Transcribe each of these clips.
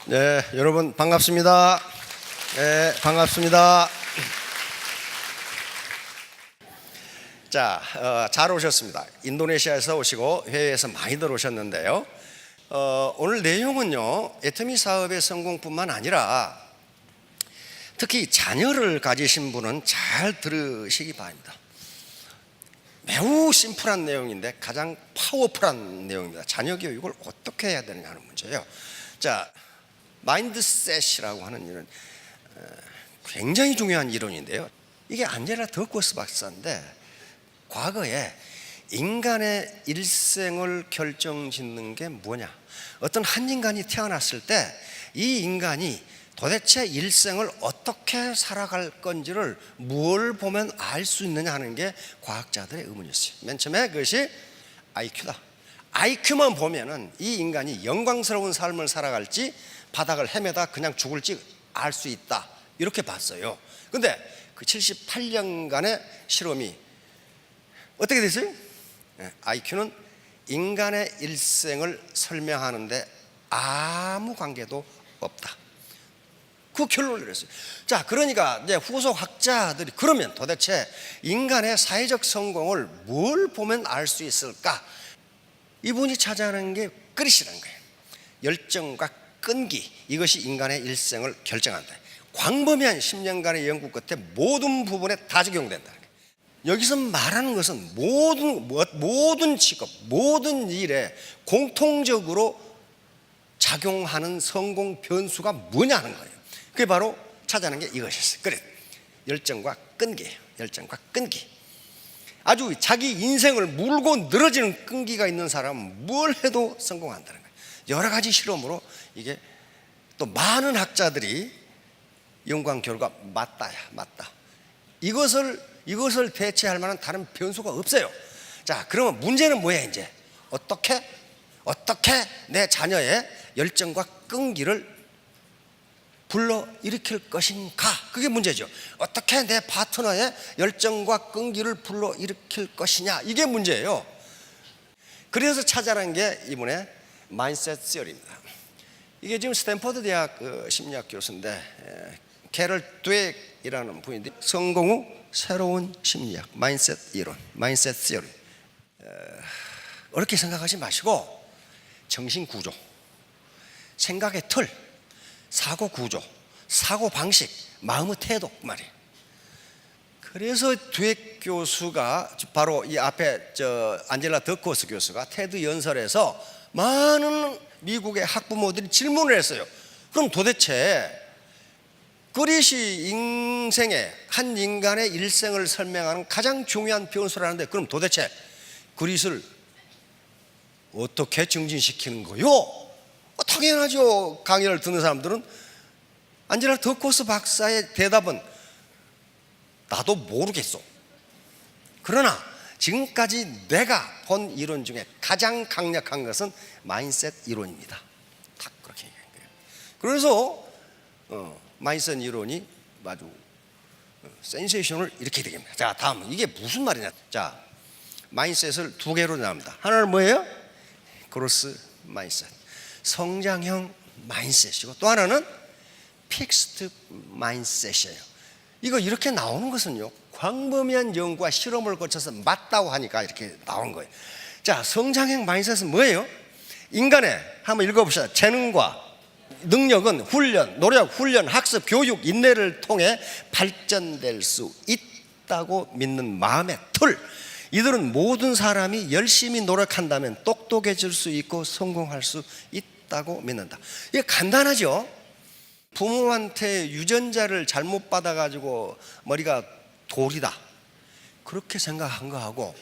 네, 여러분 반갑습니다. 네, 반갑습니다. 자, 잘 오셨습니다. 인도네시아에서 오시고 해외에서 많이들 오셨는데요. 오늘 내용은요, 애터미 사업의 성공뿐만 아니라 특히 자녀를 가지신 분은 잘 들으시기 바랍니다. 매우 심플한 내용인데 가장 파워풀한 내용입니다. 자녀 교육을 어떻게 해야 되느냐 하는 문제예요. 자, 마인드셋이라고 하는 이런 굉장히 중요한 이론인데요. 이게 안젤라 더크워스 박사인데 과거에 인간의 일생을 결정짓는 게 뭐냐, 어떤 한 인간이 태어났을 때 이 인간이 도대체 일생을 어떻게 살아갈 건지를 뭘 보면 알 수 있느냐 하는 게 과학자들의 의문이었어요. 맨 처음에 그것이 IQ다. IQ만 보면은 이 인간이 영광스러운 삶을 살아갈지 바닥을 헤매다 그냥 죽을지 알 수 있다, 이렇게 봤어요. 근데 그 78년간의 실험이 어떻게 됐어요? IQ는 인간의 일생을 설명하는데 아무 관계도 없다, 그 결론을 내렸어요. 자, 그러니까 이제 후속 학자들이 그러면 도대체 인간의 사회적 성공을 뭘 보면 알 수 있을까? 이분이 찾아낸 게 그릿이라는 거예요. 열정과 끈기, 이것이 인간의 일생을 결정한다. 광범위한 10년간의 연구 끝에 모든 부분에 다 적용된다. 여기서 말하는 것은 모든 직업, 모든 일에 공통적으로 작용하는 성공 변수가 뭐냐 하는 거예요. 그게 바로 찾아낸 게 이것이었어요. 그래, 열정과 끈기예요. 열정과 끈기. 아주 자기 인생을 물고 늘어지는 끈기가 있는 사람은 뭘 해도 성공한다는 거예요. 여러 가지 실험으로 이게 또 많은 학자들이 연구한 결과 맞다. 이것을 대체할 만한 다른 변수가 없어요. 자, 그러면 문제는 뭐야 이제? 어떻게 내 자녀의 열정과 끈기를 불러일으킬 것인가? 그게 문제죠. 어떻게 내 파트너의 열정과 끈기를 불러일으킬 것이냐, 이게 문제예요. 그래서 찾아낸 게 이번에 마인셋 시어리입니다. 이게 지금 스탠퍼드 대학 심리학 교수인데 캐럴 드웨이라는 분인데 성공 후 새로운 심리학, 마인셋 이론, 마인셋 시어리. 어렵게 생각하지 마시고 정신 구조, 생각의 틀, 사고 구조, 사고 방식, 마음의 태도 말이에요. 그래서 드웨이 교수가 바로 이 앞에 안젤라 더크워스 교수가 테드 연설에서 많은 미국의 학부모들이 질문을 했어요. 그럼 도대체 그릿이 인생의 한 인간의 일생을 설명하는 가장 중요한 변수라는데, 그럼 도대체 그릿을 어떻게 증진시키는 거요? 당연하죠. 강의를 듣는 사람들은 안젤라 더크워스 박사의 대답은 나도 모르겠어. 그러나 지금까지 내가 본 이론 중에 가장 강력한 것은 마인셋 이론입니다. 다 그렇게 얘기한 거예요. 그래서 마인셋 이론이 아주 센세이션을 일으키게 됩니다. 자, 다음 이게 무슨 말이냐? 자, 마인셋을 두 개로 나눕니다. 하나는 뭐예요? 그로스 마인셋, 성장형 마인셋이고, 또 하나는 픽스드 마인셋이에요. 이거 이렇게 나오는 것은요, 광범위한 연구와 실험을 거쳐서 맞다고 하니까 이렇게 나온 거예요. 자, 성장형 마인셋은 뭐예요? 인간의, 한번 읽어봅시다. 재능과 능력은 훈련, 노력, 훈련, 학습, 교육, 인내를 통해 발전될 수 있다고 믿는 마음의 틀. 이들은 모든 사람이 열심히 노력한다면 똑똑해질 수 있고 성공할 수 있다고 믿는다. 이게 간단하죠? 부모한테 유전자를 잘못 받아가지고 머리가 돌이다, 그렇게 생각한 거하고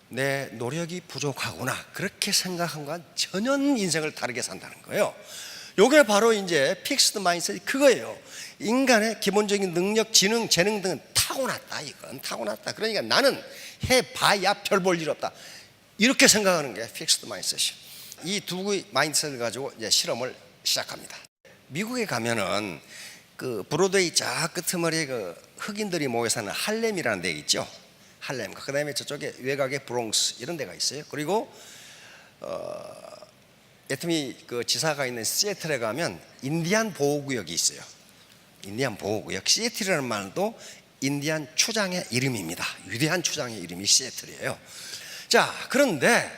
내 노력이 부족하구나, 그렇게 생각한 거와 전혀 인생을 다르게 산다는 거예요. 요게 바로 이제 픽스드 마인셋이 그거예요. 인간의 기본적인 능력, 지능, 재능 등은 타고났다. 이건 타고났다. 그러니까 나는 해봐야 별 볼 일 없다, 이렇게 생각하는 게 픽스드 마인셋이에요. 이 두 마인셋을 가지고 이제 실험을 시작합니다. 미국에 가면은 그 브로드웨이 저 끄트머리에 그 흑인들이 모여 사는 할렘이라는 데 있죠. 할렘. 그다음에 저쪽에 외곽에 브롱스, 이런 데가 있어요. 그리고 애터미 그 지사가 있는 시애틀에 가면 인디안 보호구역이 있어요. 인디안 보호구역. 시애틀이라는 말도 인디안 추장의 이름입니다. 위대한 추장의 이름이 시애틀이에요. 자, 그런데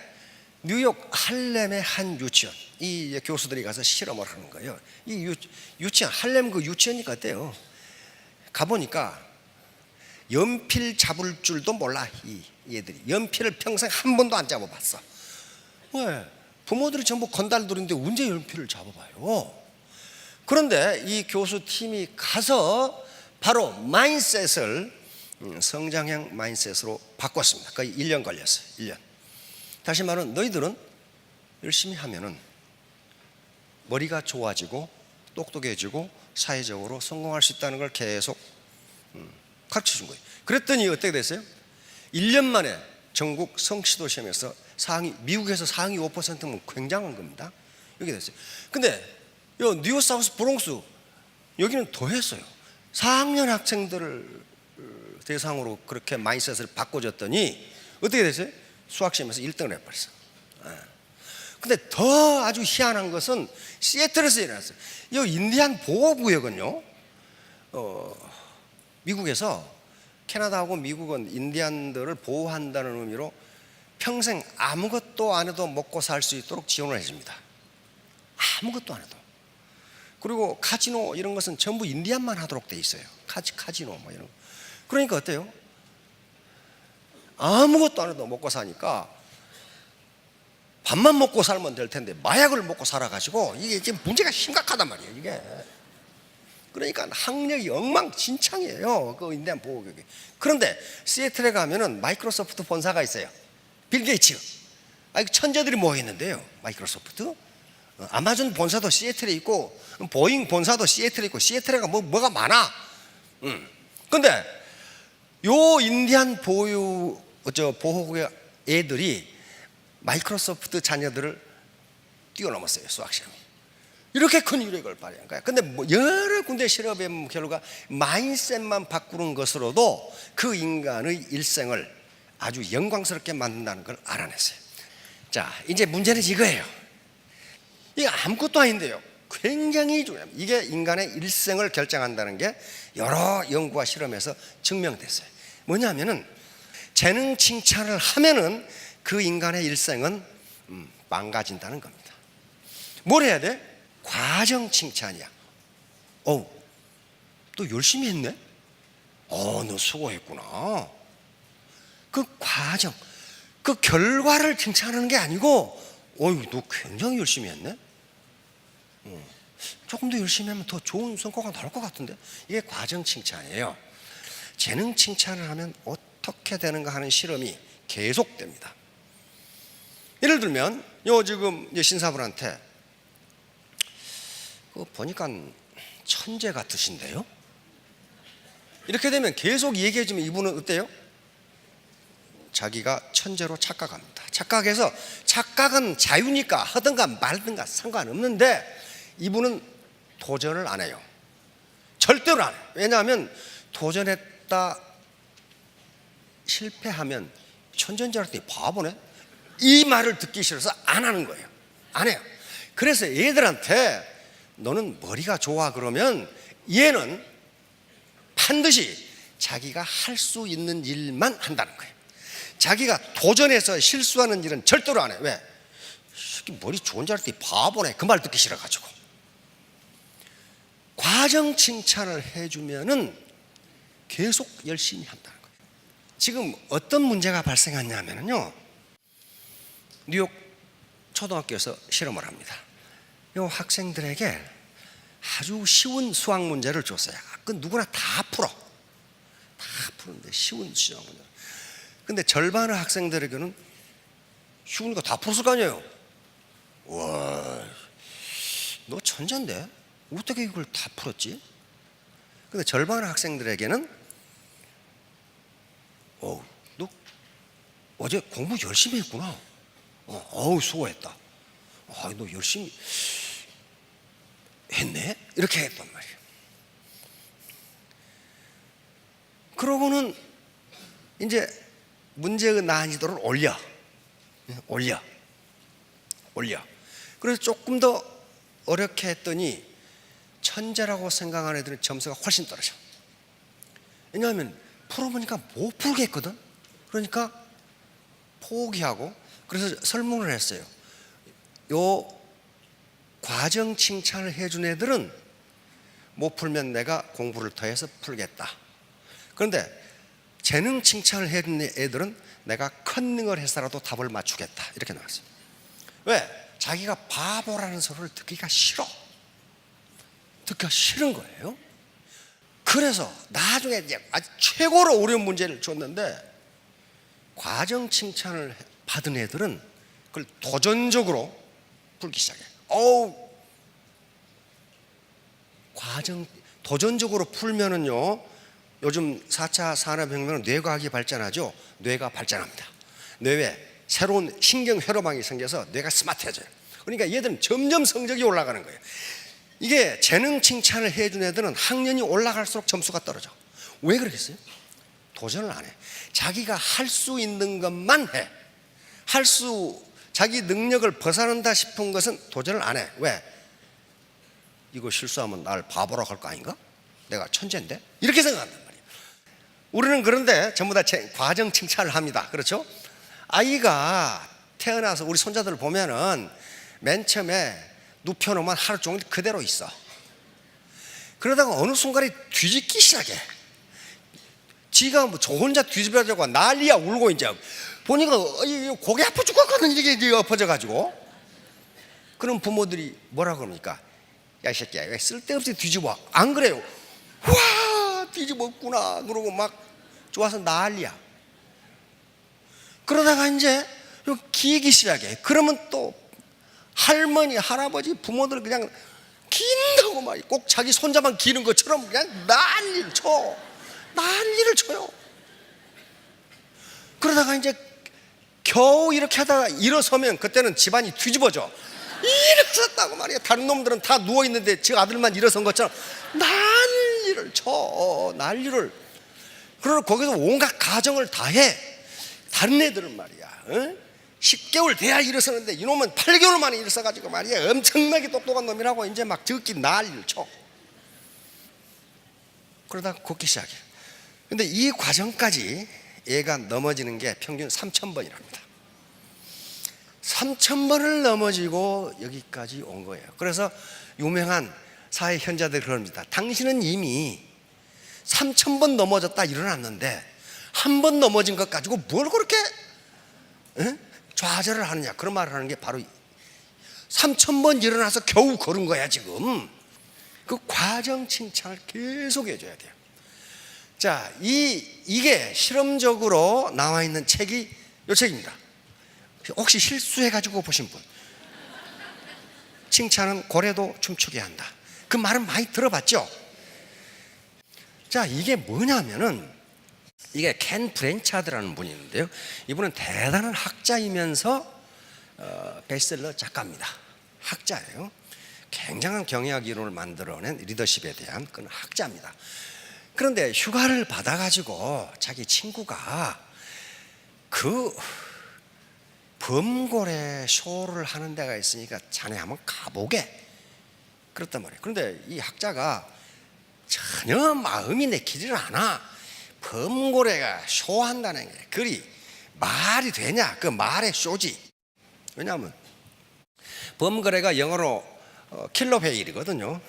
뉴욕 할렘의 한 유치원, 이 교수들이 가서 실험을 하는 거예요. 이 유치원, 할렘 그 유치원이니까 어때요? 가보니까 연필 잡을 줄도 몰라. 이 얘들이 연필을 평생 한 번도 안 잡아봤어. 왜? 부모들이 전부 건달들인데 언제 연필을 잡아봐요? 그런데 이 교수팀이 가서 바로 마인셋을 성장형 마인셋으로 바꿨습니다. 거의 1년 걸렸어요. 1년. 다시 말하면 너희들은 열심히 하면은 머리가 좋아지고 똑똑해지고 사회적으로 성공할 수 있다는 걸 계속 가르쳐 준 거예요. 그랬더니 어떻게 됐어요? 1년 만에 전국 성취도 시험에서 미국에서 상위 5%면 굉장한 겁니다. 이렇게 됐어요. 근데 뉴 사우스 브롱스 여기는 더 했어요. 4학년 학생들을 대상으로 그렇게 마인셋을 바꿔줬더니 어떻게 됐어요? 수학시험에서 1등을 해버렸어. 근데 더 아주 희한한 것은 시애틀에서 일어났어요. 이 인디안 보호구역은요, 미국에서 캐나다하고 미국은 인디안들을 보호한다는 의미로 평생 아무것도 안 해도 먹고 살 수 있도록 지원을 해줍니다. 아무것도 안 해도. 그리고 카지노 이런 것은 전부 인디안만 하도록 돼 있어요. 카지노 뭐 이런 거. 그러니까 어때요? 아무것도 안 해도 먹고 사니까 밥만 먹고 살면 될 텐데 마약을 먹고 살아가지고 이게 지금 문제가 심각하단 말이에요. 이게. 그러니까 학력이 엉망진창이에요. 그 인디안 보호구역이. 그런데 시애틀에 가면은 마이크로소프트 본사가 있어요. 빌 게이츠. 천재들이 모여 있는데요. 마이크로소프트. 아마존 본사도 시애틀에 있고 보잉 본사도 시애틀에 있고 시애틀에가 뭐가 많아. 근데 요 인디안 보호구역 애들이 마이크로소프트 자녀들을 뛰어넘었어요. 수학시험이. 이렇게 큰 유력을 발휘한 거야. 근데 여러 군데 실험의 결과 마인셋만 바꾸는 것으로도 그 인간의 일생을 아주 영광스럽게 만든다는 걸 알아냈어요. 자, 이제 문제는 이거예요. 이게 아무것도 아닌데요, 굉장히 중요합니다. 이게 인간의 일생을 결정한다는 게 여러 연구와 실험에서 증명됐어요. 뭐냐면은 재능 칭찬을 하면은 그 인간의 일생은 망가진다는 겁니다. 뭘 해야 돼? 과정 칭찬이야. 너 열심히 했네? 너 수고했구나. 그 과정, 그 결과를 칭찬하는 게 아니고 너 굉장히 열심히 했네? 조금 더 열심히 하면 더 좋은 성과가 나올 것 같은데? 이게 과정 칭찬이에요. 재능 칭찬을 하면 어떻게 되는가 하는 실험이 계속됩니다. 예를 들면 지금 신사분한테 보니까 천재 같으신데요? 이렇게 되면 계속 얘기해주면 이분은 어때요? 자기가 천재로 착각합니다. 착각해서 착각은 자유니까 하든가 말든가 상관없는데 이분은 도전을 안 해요. 절대로 안 해요. 왜냐하면 도전했다 실패하면 천재인 줄 알았더니 바보네? 이 말을 듣기 싫어서 안 하는 거예요. 안 해요. 그래서 얘들한테 너는 머리가 좋아 그러면 얘는 반드시 자기가 할 수 있는 일만 한다는 거예요. 자기가 도전해서 실수하는 일은 절대로 안 해. 왜? 머리 좋은 줄 알았더니 바보네. 그 말 듣기 싫어가지고. 과정 칭찬을 해주면은 계속 열심히 한다는 거예요. 지금 어떤 문제가 발생했냐면요, 뉴욕 초등학교에서 실험을 합니다. 이 학생들에게 아주 쉬운 수학 문제를 줬어요. 그 누구나 다 풀어. 다 푸는데 쉬운 수학 문제. 근데 절반의 학생들에게는 쉬운 거 다 풀었을 거 아니에요. 와, 너 천재인데 어떻게 이걸 다 풀었지? 근데 절반의 학생들에게는 너 어제 공부 열심히 했구나. 수고했다. 너 열심히 했네? 이렇게 했단 말이에요. 그러고는 이제 문제의 난이도를 올려. 그래서 조금 더 어렵게 했더니 천재라고 생각하는 애들은 점수가 훨씬 떨어져. 왜냐하면 풀어보니까 못 풀겠거든. 그러니까 포기하고, 그래서 설문을 했어요. 요 과정 칭찬을 해준 애들은 못 풀면 내가 공부를 더 해서 풀겠다. 그런데 재능 칭찬을 해준 애들은 내가 컨닝을 해서라도 답을 맞추겠다. 이렇게 나왔어요. 왜? 자기가 바보라는 소리를 듣기가 싫어. 듣기가 싫은 거예요. 그래서 나중에 이제 아주 최고로 어려운 문제를 줬는데, 과정 칭찬을 받은 애들은 그걸 도전적으로 풀기 시작해. 도전적으로 풀면은요, 요즘 4차 산업혁명은 뇌과학이 발전하죠. 뇌가 발전합니다. 뇌에 새로운 신경 회로망이 생겨서 뇌가 스마트해져요. 그러니까 얘들은 점점 성적이 올라가는 거예요. 이게 재능 칭찬을 해준 애들은 학년이 올라갈수록 점수가 떨어져. 왜 그러겠어요? 도전을 안 해. 자기가 할 수 있는 것만 해. 자기 능력을 벗어난다 싶은 것은 도전을 안 해. 왜? 이거 실수하면 날 바보라고 할 거 아닌가? 내가 천재인데? 이렇게 생각한단 말이에요. 우리는 그런데 전부 다 과정 칭찬을 합니다. 그렇죠? 아이가 태어나서 우리 손자들을 보면은 맨 처음에 눕혀놓으면 하루 종일 그대로 있어. 그러다가 어느 순간에 뒤집기 시작해. 지가 뭐 저 혼자 뒤집어지고 난리야. 울고 이제 보니까 고개 아파 죽었거든. 이게 엎어져가지고. 그럼 부모들이 뭐라 그럽니까? 야, 이 새끼야, 왜 쓸데없이 뒤집어? 안 그래요? 와, 뒤집었구나. 그러고 막 좋아서 난리야. 그러다가 이제 기기 시작해. 그러면 또 할머니, 할아버지, 부모들 그냥 긴다고 말이야. 꼭 자기 손자만 기는 것처럼 그냥 난리를 쳐. 난리를 쳐요. 그러다가 이제 겨우 이렇게 하다가 일어서면 그때는 집안이 뒤집어져. 일어섰다고 말이야. 다른 놈들은 다 누워있는데 지 아들만 일어선 것처럼 난리를 쳐. 난리를. 그러고 거기서 온갖 가정을 다 해. 다른 애들은 말이야, 10개월 돼야 일어서는데 이놈은 8개월 만에 일어서가지고 말이야, 엄청나게 똑똑한 놈이라고 이제 막 듣기 난리를 쳐. 그러다가 걷기 시작해. 근데 이 과정까지 얘가 넘어지는 게 평균 3,000번이랍니다. 3,000번을 넘어지고 여기까지 온 거예요. 그래서 유명한 사회 현자들이 그럽니다. 당신은 이미 3,000번 넘어졌다 일어났는데 한 번 넘어진 것 가지고 뭘 그렇게 좌절을 하느냐. 그런 말을 하는 게 바로 3,000번 일어나서 겨우 걸은 거야 지금. 그 과정 칭찬을 계속 해줘야 돼요. 자, 이게 실험적으로 나와 있는 책이 이 책입니다. 혹시 실수해가지고 보신 분? 칭찬은 고래도 춤추게 한다. 그 말은 많이 들어봤죠? 자, 이게 뭐냐면은, 이게 켄 브랜차드라는 분이 있는데요. 이분은 대단한 학자이면서 베스트셀러 작가입니다. 학자예요. 굉장한 경영학 이론을 만들어낸 리더십에 대한 그런 학자입니다. 그런데 휴가를 받아가지고 자기 친구가 그 범고래 쇼를 하는 데가 있으니까 자네 한번 가보게 그랬단 말이에요. 그런데 이 학자가 전혀 마음이 내키지를 않아. 범고래가 쇼한다는 게 그리 말이 되냐? 그 말의 쇼지. 왜냐하면 범고래가 영어로 킬러 웨일이거든요.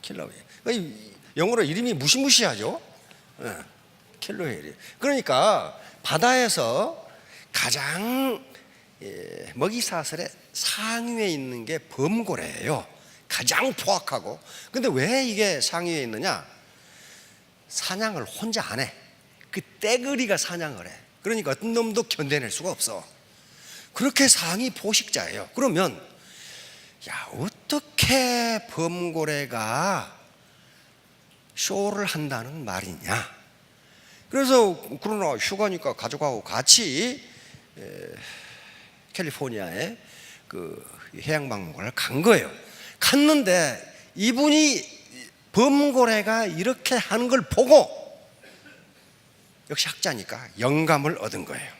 킬러 웨일. 영어로 이름이 무시무시하죠. 킬러 웨일. 그러니까 바다에서 가장 먹이사슬의 상위에 있는 게 범고래예요. 가장 포악하고. 근데 왜 이게 상위에 있느냐? 사냥을 혼자 안 해. 그 떼거리가 사냥을 해. 그러니까 어떤 놈도 견뎌낼 수가 없어. 그렇게 상위 포식자예요. 그러면 야, 어떻게 범고래가 쇼를 한다는 말이냐? 그래서 그러나 휴가니까 가족하고 같이 캘리포니아에 그 해양박물관을 간 거예요. 갔는데 이분이 범고래가 이렇게 하는 걸 보고, 역시 학자니까 영감을 얻은 거예요.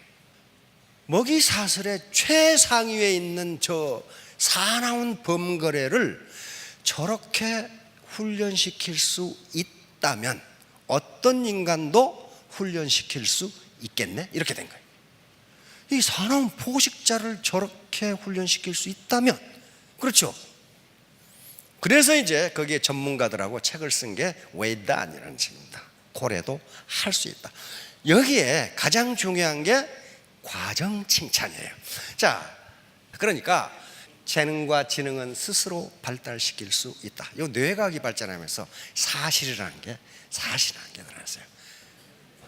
먹이 사슬의 최상위에 있는 저 사나운 범거래를 저렇게 훈련시킬 수 있다면 어떤 인간도 훈련시킬 수 있겠네? 이렇게 된 거예요. 이 사나운 포식자를 저렇게 훈련시킬 수 있다면, 그렇죠? 그래서 이제 거기에 전문가들하고 책을 쓴 게 웨이단이라는 책입니다. 고래도 할 수 있다. 여기에 가장 중요한 게 과정 칭찬이에요. 자, 그러니까 재능과 지능은 스스로 발달시킬 수 있다. 이 뇌과학이 발전하면서 사실이라는 게 드러났어요.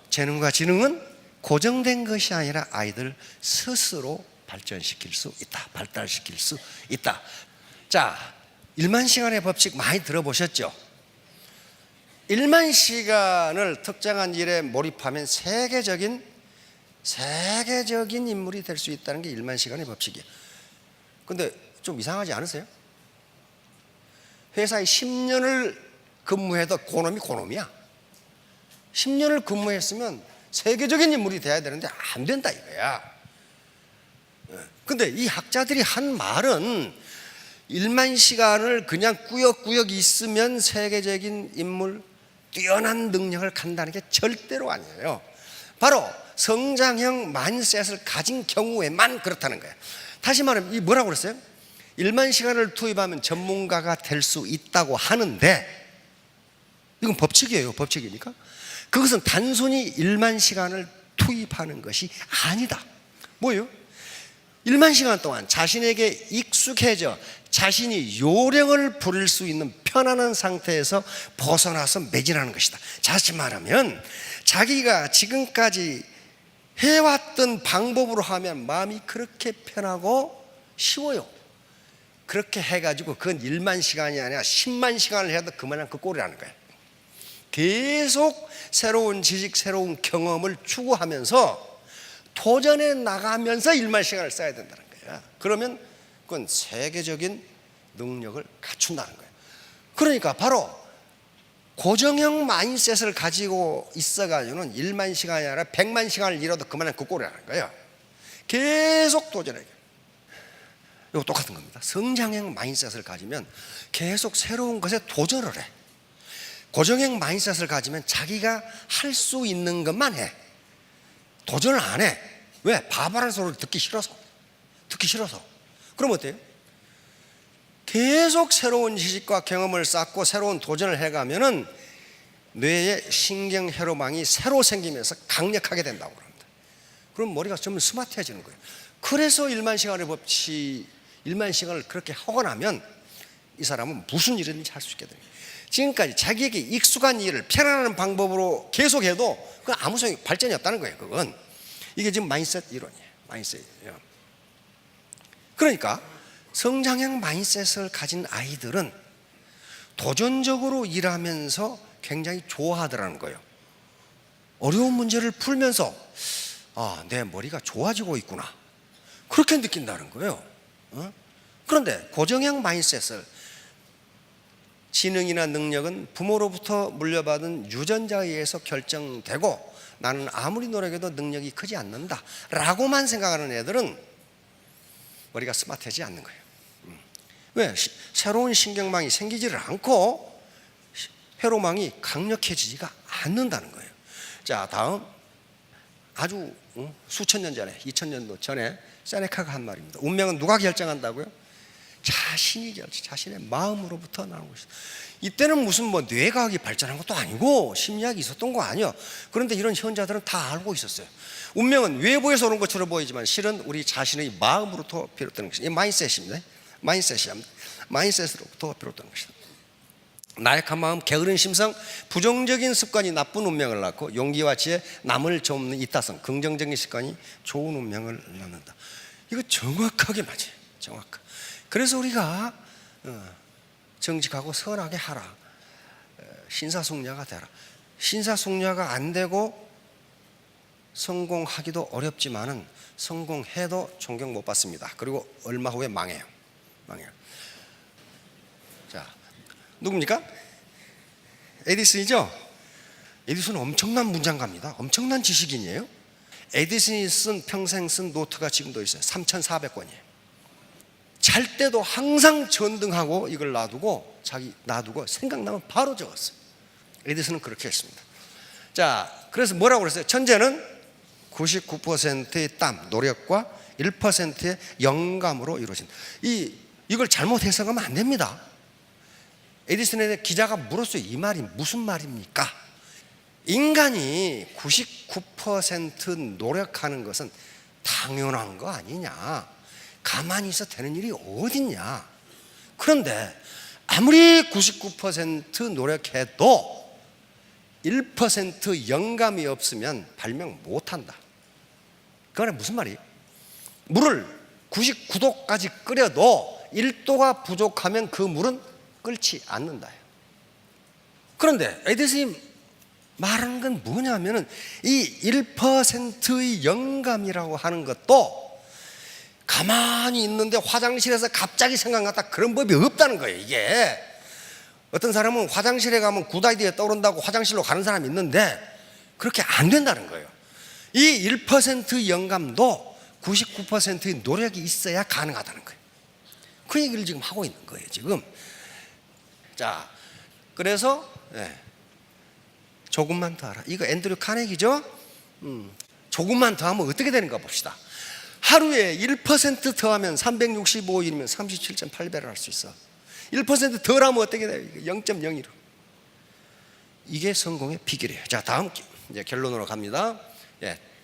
재능과 지능은 고정된 것이 아니라 아이들 스스로 발전시킬 수 있다. 발달시킬 수 있다. 자, 1만 시간의 법칙 많이 들어보셨죠? 1만 시간을 특정한 일에 몰입하면 세계적인 인물이 될 수 있다는 게 1만 시간의 법칙이에요. 근데 좀 이상하지 않으세요? 회사에 10년을 근무해도 고놈이야. 10년을 근무했으면 세계적인 인물이 돼야 되는데 안 된다 이거야. 근데 이 학자들이 한 말은 1만 시간을 그냥 꾸역꾸역 있으면 세계적인 인물, 뛰어난 능력을 갖는다는 게 절대로 아니에요. 바로 성장형 마인셋을 가진 경우에만 그렇다는 거예요. 다시 말하면 이 뭐라고 그랬어요? 1만 시간을 투입하면 전문가가 될 수 있다고 하는데, 이건 법칙이에요. 법칙이니까 그것은 단순히 1만 시간을 투입하는 것이 아니다. 뭐예요? 1만 시간 동안 자신에게 익숙해져 자신이 요령을 부릴 수 있는 편안한 상태에서 벗어나서 매진하는 것이다. 다시 말하면 자기가 지금까지 해왔던 방법으로 하면 마음이 그렇게 편하고 쉬워요. 그렇게 해가지고 그건 1만 시간이 아니라 10만 시간을 해도 그만한 그 꼴이라는 거예요. 계속 새로운 지식, 새로운 경험을 추구하면서 도전해 나가면서 1만 시간을 써야 된다는 거예요. 그러면 그건 세계적인 능력을 갖춘다는 거예요. 그러니까 바로 고정형 마인셋을 가지고 있어가지고는 1만 시간이 아니라 100만 시간을 잃어도 그만한 그 꼴이라는 거예요. 계속 도전해요. 이거 똑같은 겁니다. 성장형 마인셋을 가지면 계속 새로운 것에 도전을 해. 고정형 마인셋을 가지면 자기가 할 수 있는 것만 해. 도전을 안 해. 왜? 바보라는 소리를 듣기 싫어서. 그럼 어때요? 계속 새로운 지식과 경험을 쌓고 새로운 도전을 해가면은 뇌의 신경 회로망이 새로 생기면서 강력하게 된다고 합니다. 그럼 머리가 좀 스마트해지는 거예요. 그래서 1만 시간의 법칙, 1만 시간을 그렇게 하고 나면 이 사람은 무슨 일이든지 할 수 있게 돼요. 지금까지 자기에게 익숙한 일을 편안한 방법으로 계속해도 그건 아무 소용이 발전이 없다는 거예요. 그건 이게 지금 마인셋 이론이에요. 마인셋이에요. 그러니까 성장형 마인셋을 가진 아이들은 도전적으로 일하면서 굉장히 좋아하더라는 거예요. 어려운 문제를 풀면서 내 머리가 좋아지고 있구나, 그렇게 느낀다는 거예요. 그런데 고정형 마인셋을, 지능이나 능력은 부모로부터 물려받은 유전자에 의해서 결정되고 나는 아무리 노력해도 능력이 크지 않는다 라고만 생각하는 애들은 머리가 스마트하지 않는 거예요. 왜? 새로운 신경망이 생기지를 않고 회로망이 강력해지지가 않는다는 거예요. 자, 다음 아주 수천 년 전에, 2000년도 전에 세네카가 한 말입니다. 운명은 누가 결정한다고요? 자신의 마음으로부터 나오는 것이다. 이때는 무슨 뇌과학이 발전한 것도 아니고 심리학이 있었던 거 아니에요. 그런데 이런 현자들은 다 알고 있었어요. 운명은 외부에서 오는 것처럼 보이지만 실은 우리 자신의 마음으로부터 비롯되는 것이다. 이 마인셋입니다. 마인셋으로부터 비롯되는 것이다. 나약한 마음, 게으른 심성, 부정적인 습관이 나쁜 운명을 낳고 용기와 지혜, 남을 돕는 이타성, 긍정적인 습관이 좋은 운명을 낳는다. 이거 정확하게 맞아요. 정확하게. 그래서 우리가 정직하고 선하게 하라, 신사숙녀가 되라. 신사숙녀가 안 되고 성공하기도 어렵지만은 성공해도 존경 못 받습니다. 그리고 얼마 후에 망해요. 자, 누굽니까? 에디슨이죠? 에디슨은 엄청난 문장가입니다. 엄청난 지식인이에요. 에디슨이 평생 쓴 노트가 지금도 있어요. 3,400권이에요. 잘 때도 항상 전등하고 이걸 놔두고 생각나면 바로 적었어요. 에디슨은 그렇게 했습니다. 자, 그래서 뭐라고 그랬어요? 천재는 99%의 땀, 노력과 1%의 영감으로 이루어진다. 이걸 잘못 해석하면 안 됩니다. 에디슨에 기자가 물었어요. 이 말이 무슨 말입니까? 인간이 99% 노력하는 것은 당연한 거 아니냐? 가만히 있어 되는 일이 어딨냐? 그런데 아무리 99% 노력해도 1% 영감이 없으면 발명 못한다. 그거는 무슨 말이에요? 물을 99도까지 끓여도 1도가 부족하면 그 물은 끓지 않는다. 그런데 에디슨이 말하는 건 뭐냐면은 이 1%의 영감이라고 하는 것도 가만히 있는데 화장실에서 갑자기 생각났다, 그런 법이 없다는 거예요. 이게 어떤 사람은 화장실에 가면 굿 아이디어 떠오른다고 화장실로 가는 사람이 있는데 그렇게 안 된다는 거예요. 이 1%의 영감도 99%의 노력이 있어야 가능하다는 거예요. 그 얘기를 지금 하고 있는 거예요, 지금. 자, 그래서 조금만 더 하라. 이거 앤드류 카네기죠? 조금만 더 하면 어떻게 되는가 봅시다. 하루에 1% 더 하면 365일이면 37.8배를 할 수 있어. 1% 덜 하면 어떻게 돼요? 0.01. 이게 성공의 비결이에요. 자, 다음 이제 결론으로 갑니다.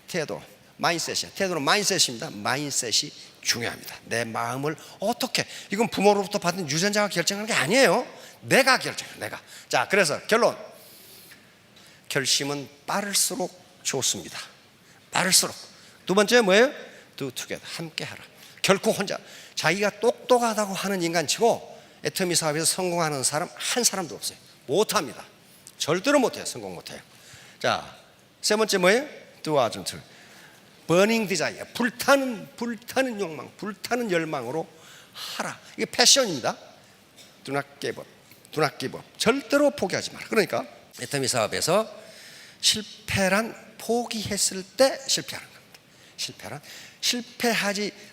태도, 마인셋이야. 태도는 마인셋입니다. 마인셋이 중요합니다. 내 마음을 어떻게, 이건 부모로부터 받은 유전자가 결정하는 게 아니에요. 내가 결정해요. 내가. 자, 그래서 결론. 결심은 빠를수록 좋습니다. 빠를수록. 두 번째 뭐예요? Do together. 함께 하라. 결코 혼자. 자기가 똑똑하다고 하는 인간치고 애터미 사업에서 성공하는 사람 한 사람도 없어요. 못합니다. 절대로 못해요. 성공 못해요. 자, 세 번째 뭐예요? Do urgent. Burning desire. 불타는 욕망, 불타는 열망으로 하라. 이게 패션입니다. Do not give up. Do not give up. 절대로 포기하지 마라. 그러니까 애터미 사업에서 실패란 포기했을 때 실패하는 겁니다.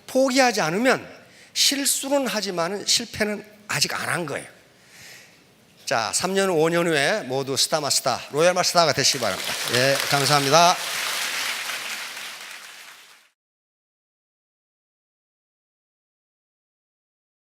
포기하지 않으면 실수는 하지만 실패는 아직 안 한 거예요. 자, 3년 5년 후에 모두 스타 로얄 마스터가 되시기 바랍니다. 감사합니다.